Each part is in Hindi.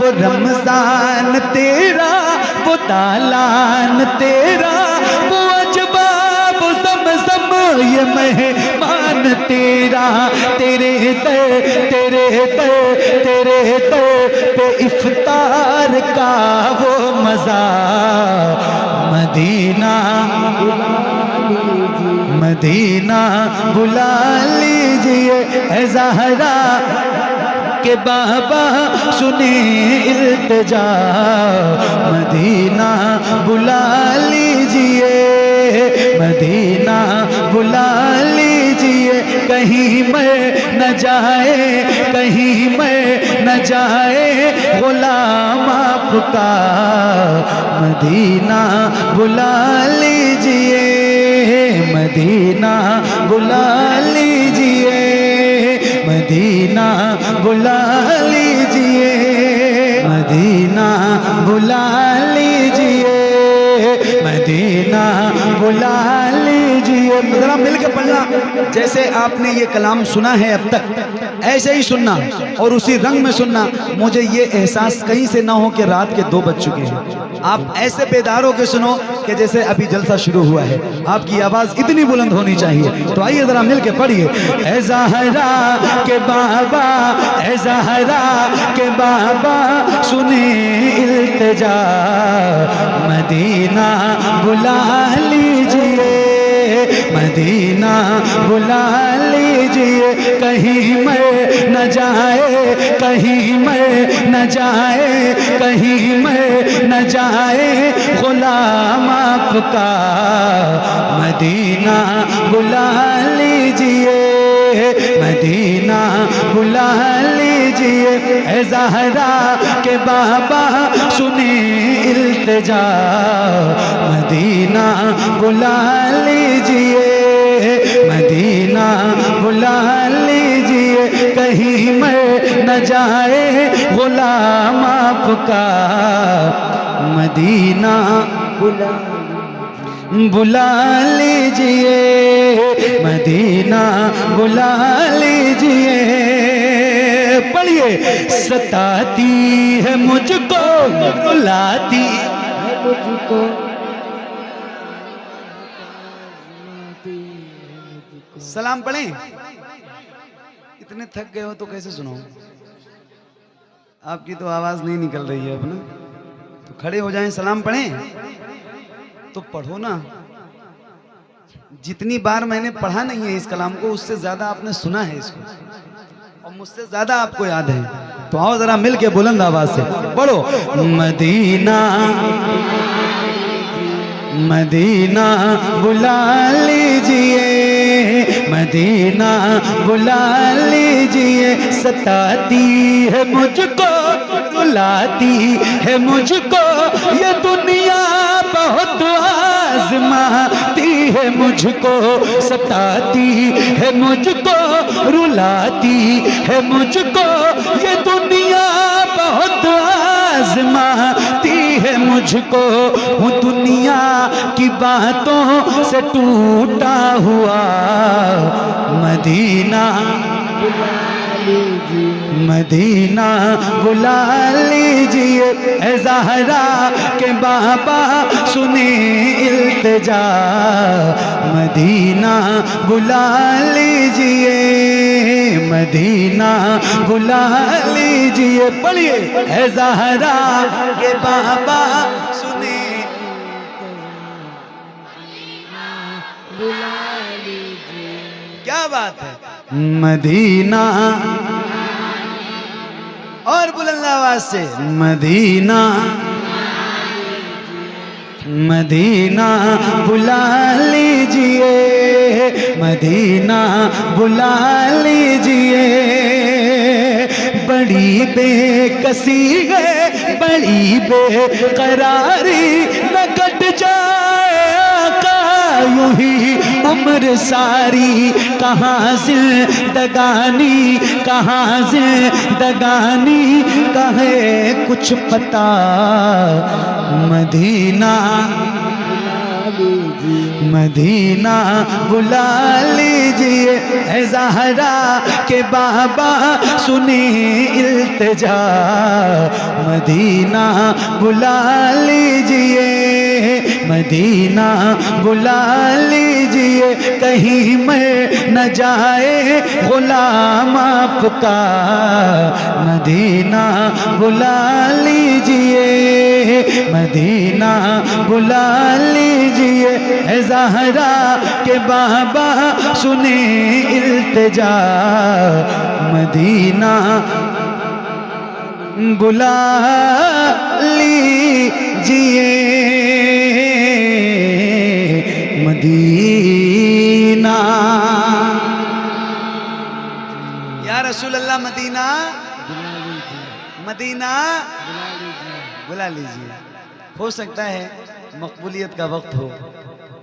वो रमजान तेरा, वो तालान तेरा, वो अजबा वो ज़मज़म ये मेहमान तेरा। तेरे दर पे इफ्तार का वो मज़ा, मदीना मदीना बुला लीजिए ऐ ज़हरा के बाबा सुने इल्तिजा। मदीना बुला लीजिए, मदीना बुला लीजिए, कहीं मैं न जाए, कहीं मैं न जाए गुलाम आपका। मदीना बुला लीजिए, मदीना बुला लीजिए, मदीना बुला लीजिए, मदीना बुला लीजिए, मदीना बुला लीजिए। जरा मिलके पढ़ना, जैसे आपने ये कलाम सुना है अब तक ऐसे ही सुनना और उसी रंग में सुनना। मुझे ये एहसास कहीं से ना हो कि रात के 2 बज चुके हैं। आप ऐसे बेदार होकर सुनो कि जैसे अभी जलसा शुरू हुआ है। आपकी आवाज इतनी बुलंद होनी चाहिए। तो आइए जरा मिलके पढ़िए। ऐ ज़हरा के बाबा, ऐ ज़हरा के बाबा सुने इल्तिजा। मदीना बुला लीजिए, मदीना बुला लीजिए, कहीं मैं न जाए, कहीं मैं न जाए, कहीं मैं न जाए गुलाम आपका। मदीना बुला लीजिए, मदीना बुला लीजिए, ऐ ज़हरा के बाबा सुने इल्तिजा। मदीना बुला लीजिए, मदीना बुला लीजिए, कहीं मैं न जाए गुलाम आपका। मदीना बुला लीजिए, मदीना बुला लीजिए। पढ़िए। सताती है मुझको, रुलाती है मुझको, सलाम पढ़ें। इतने थक गए हो तो कैसे सुनो? आपकी तो आवाज नहीं निकल रही है अपना, तो खड़े हो जाएं, सलाम पढ़ें। तो पढ़ो ना। जितनी बार मैंने पढ़ा नहीं है इस कलाम को, उससे ज्यादा आपने सुना है इसको और मुझसे ज्यादा आपको याद है। तो आओ जरा मिल के बुलंद आवाज से पढ़ो। मदीना मदीना बुला लीजिए, मदीना बुला लीजिए। सताती है मुझको, रुलाती है मुझको, ये दुनिया बहुत आज़माती है मुझको। सताती है मुझको, रुलाती है मुझको, ये दुनिया बहुत आज़माती है मुझको। हूँ दुनिया की बातों से टूटा हुआ। मदीना मदीना बुला लीजिए, ऐ ज़हरा के बाबा सुने इल्तिजा। मदीना बुला लीजिए, मदीना बुला लीजिए। पढ़िए। ऐ ज़हरा के बाबा सुने बुला लीजिए। क्या बात है। मदीना और बुलंद आवाज से मदीना मदीना बुला लीजिए, मदीना बुला लीजिए। बड़ी बेकसी है, बड़ी बेकरारी, न कट जाए आका यूं ही उम्र सारी। कहाँ जिंदगानी, कहाँ जिंदगानी, कहे कुछ पता। मदीना मदीना बुला लीजिए, ऐ ज़हरा के बाबा सुने इल्तिजा, मदीना बुला लीजिए, मदीना बुला लीजिए, कहीं मर न जाए गुलाम आपका, मदीना बुला लीजिए, मदीना बुला लीजिए। है ज़हरा के बाबा सुने इल्तिजा, मदीना बुला लीजिए, मदीना। या रसूल अल्लाह मदीना मदीना बुला लीजिए। हो सकता है मकबूलियत का वक्त हो,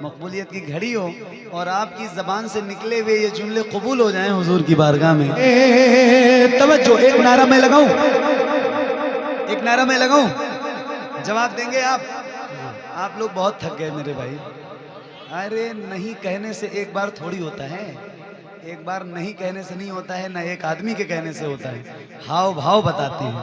मकबूलियत की घड़ी हो और आपकी ज़बान से निकले हुए ये जुमले कबूल हो जाएं हुजूर की बारगाह में। तवज्जो, एक नारा मैं लगाऊं, एक नारा मैं लगाऊं, जवाब देंगे आप लोग बहुत थक गए मेरे भाई। अरे नहीं कहने से एक बार थोड़ी होता है, एक बार नहीं कहने से नहीं होता है, ना एक आदमी के कहने से होता है। हाव भाव बताते हैं,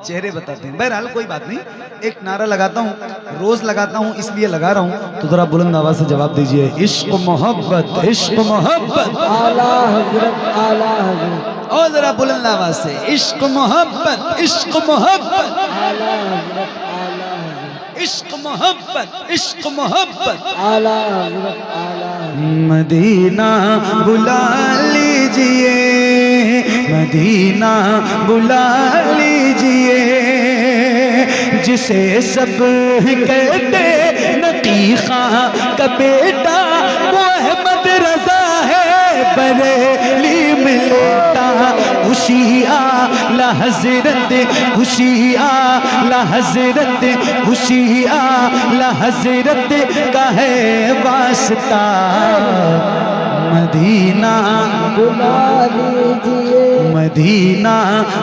चेहरे बताते हैं। बहरहाल कोई बात नहीं, एक नारा लगाता हूँ, रोज लगाता हूँ इसलिए लगा रहा हूँ, तो जरा बुलंद आवाज से जवाब दीजिए। इश्क मोहब्बत, इश्क मोहब्बत, आला हज़रत, आला हज़रत। और जरा बुलंद आवाज से, इश्क मोहब्बत, इश्क मोहब्बत, आला हज़रत, आला हज़रत। इश्क मोहब्बत, इश्क मोहब्बत, आला हज़रत, आला हज़रत। मदीना बुला लीजिए, मदीना बुला लीजिए, जिसे सब कहते नकीखा का बेटा वो अहमद रजा है, बरेली मिलता खुशी आला हज़रत, खुशी आला हज़रत, खुशी आला हज़रत का है वास्ता, मदीना बुला लीजिए, मदीना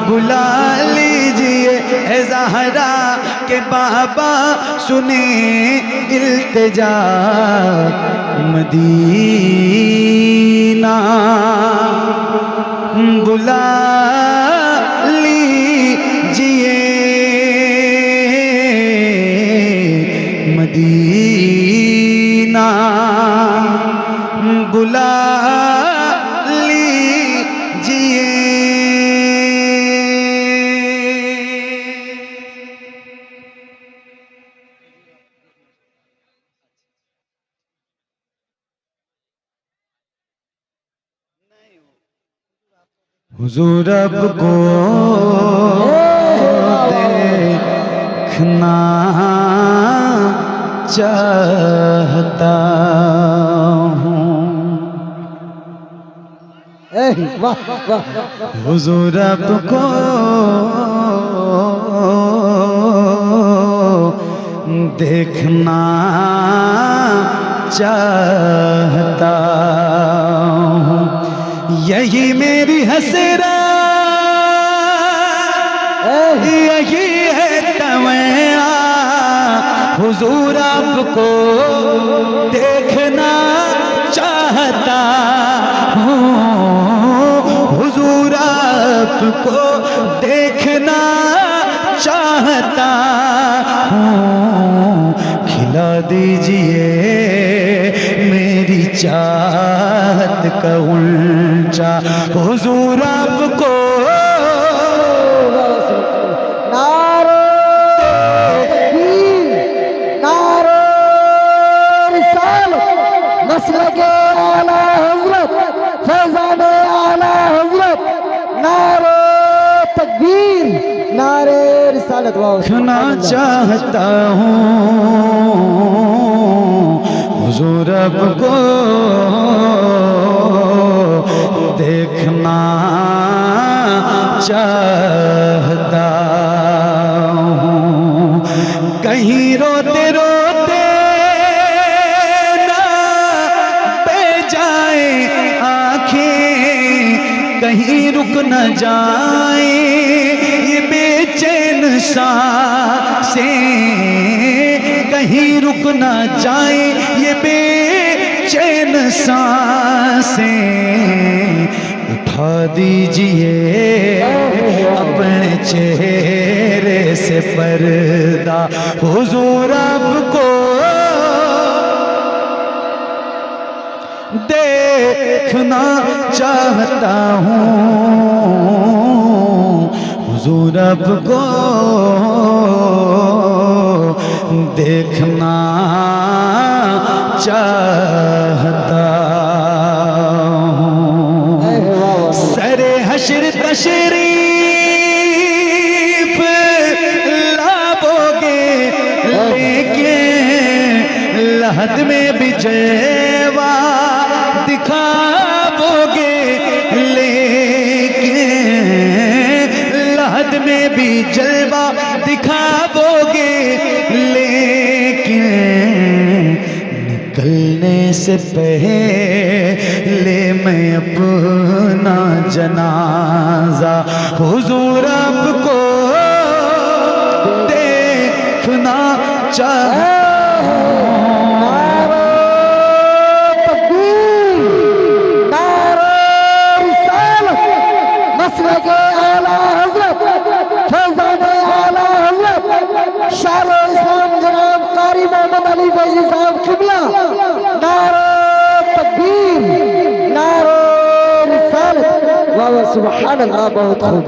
बुला लीजिए। है ज़हरा के बाबा सुने इल्तिजा, मदीना बुला लीजिए, मदीना बुला लीजिए। हुजूर अब को देखना चाहता हूँ, हुजूर अब को देखना चाहता हूँ, यही मेरी हसरा, यही है तमन्ना, हुजूर आपको देखना चाहता हूँ, हुजूर आपको देखना चाहता हूँ, खिला दीजिए मेरी चाहत का उल्चा, हुजूर आपको नारे नारे रिसालत, मसलके आला हज़रत, फैज़ाने आला हज़रत, नारे तकबीर, नारे रिसालत। देखना चाहता हूँ, हुजूर आपको देखना चाहता हूँ, कहीं रोते रोते ना बह जाए आँखें, कहीं रुक न जाए ये बेचैन सांसें, कहीं रुक न जाए ये बेचैन सांसें, उठा उठा दीजिए अपने चेहरे से पर्दा, हुजूर आपको देखना चाहता हूँ, हुजूर आपको देखना चाहता हूँ। सरे हश्र तशरीफ लाओगे लेकिन लहद में भी जलवा दिखाओगे, लेकिन लहद में भी जलवा दिखाओगे, लेकिन निकलने से पहले मैं अपना जनाजा हुजूर आपको देखना चाहता हूँ। शाह-ए-इस्लाम जनाब कारी मोहम्मद अली फैजी साहब किबला, नारा तकबीर, नारा रिसालत, वाह सुभान अल्लाह। बहुत खूब।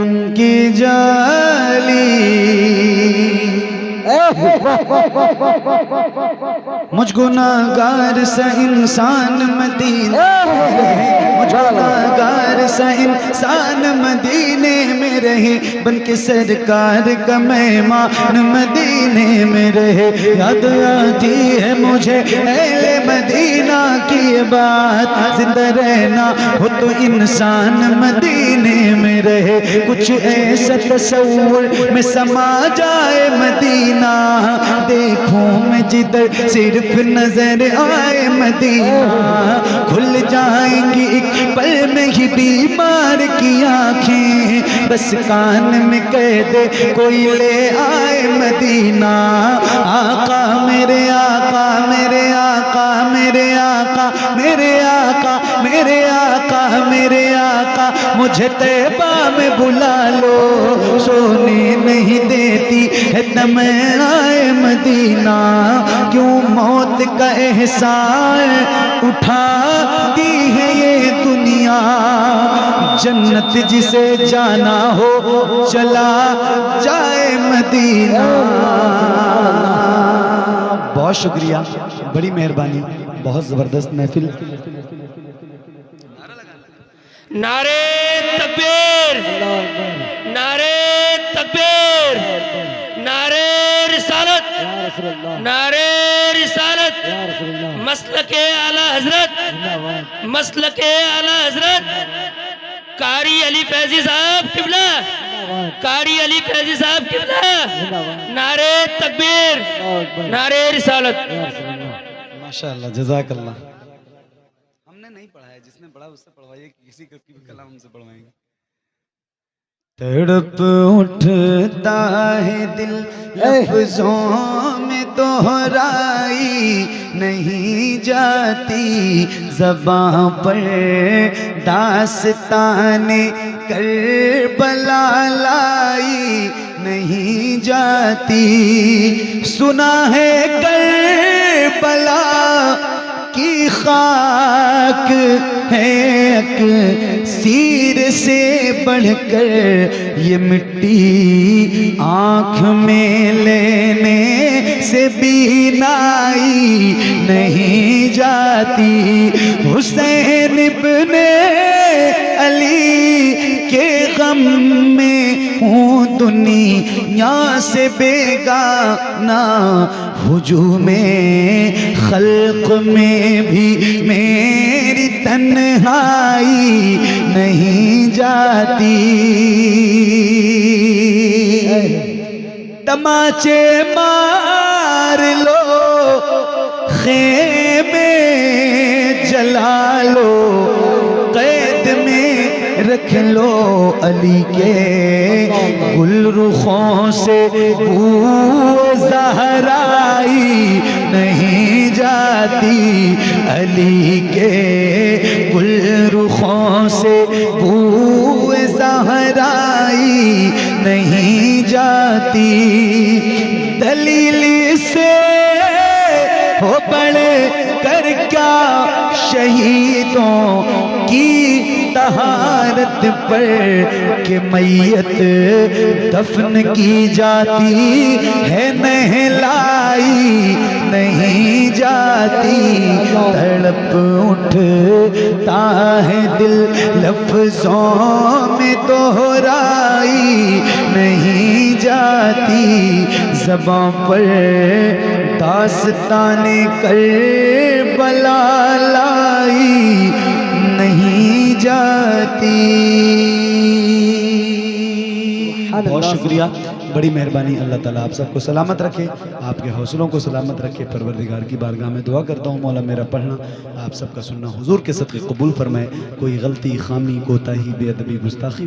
उनकी जाली मुझ गुनाहगार सा इंसान मदीने, मुझ गुनाहगार सा इंसान मदीने में रहे, बन के सरकार का मेहमान मदीने में रहे। याद आती है मुझे अहले मदीना की बात, जिंदा रहना हो तो इंसान मदीने में रहे। कुछ ऐसा तस्वुर में समा जाए मदीना, देखूं मैं जिधर सिर्फ नजर आए मदीना, खुल जाएंगी एक पल में ही बीमार की आंखें, बस कान में कह दे कोई ले आए मदीना। आका मेरे आका मेरे आका मेरे आका मेरे आका मेरे आका मेरे आका, मुझे तैबा में बुला लो, सोने नहीं देती है तमन्नाए मदीना, क्यों मौत का एहसान उठाती है ये दुनिया। जन्नत जिसे जाना हो चला जाए मदीना। बहुत शुक्रिया, बड़ी मेहरबानी, बहुत जबरदस्त महफिल। नारे तकबीर, नारे तकबीर, नारे रिसालत, नारे रिसालत, मसलके आला हजरत, मसलके आला हजरत कारी अली फैजी साहब किबला, कारी अली फैजी साहब किबला। नारे तकबीर, नारे रिसालत। माशाअल्लाह, जज़ाकल्लाह। हमने नहीं पढ़ा है, जिसने पढ़ा उससे पढ़वाइए, किसी की भी कलाम हमसे पढ़वाएंगे। तड़प उठता है दिल लफ्जों में दोहराई नहीं जाती, ज़बां पर दास्ताने करबला लाई नहीं जाती। सुना है करबला की खाक है अक्सीर से बढ़कर, ये मिट्टी आँख में लेने से बीनाई नहीं जाती। हुसैन इब्ने अली के गम में हूँ दुनिया से बेगाना, हुजूमे खल्क में भी मेरी तन्हाई नहीं जाती। तमाचे मार लो, खेमे जला लो, कैद में रख लो अली के गुल रुखों से बूए ज़हराई नहीं जाती, अली के गुल रुखों से बूए ज़हराई नहीं जाती। दलील से हो बड़े कर क्या शहीदों की तहारत पर के मैयत दफन की जाती है, नहलाई नहीं जाती। तड़प उठता है दिल लफ्जों में दोहराई नहीं जाती, ज़बां पर दास्ताने करबला लाई नहीं जाती। बहुत शुक्रिया, बड़ी मेहरबानी। अल्लाह ताला आप सबको सलामत रखे, आपके हौसलों को सलामत रखे। परवरदिगार की बारगाह में दुआ करता हूँ मौला मेरा पढ़ना आप सबका सुनना हुजूर के सदक़े कबूल फरमाए। कोई गलती, खामी, कोताही, बेअदबी, गुस्ताखी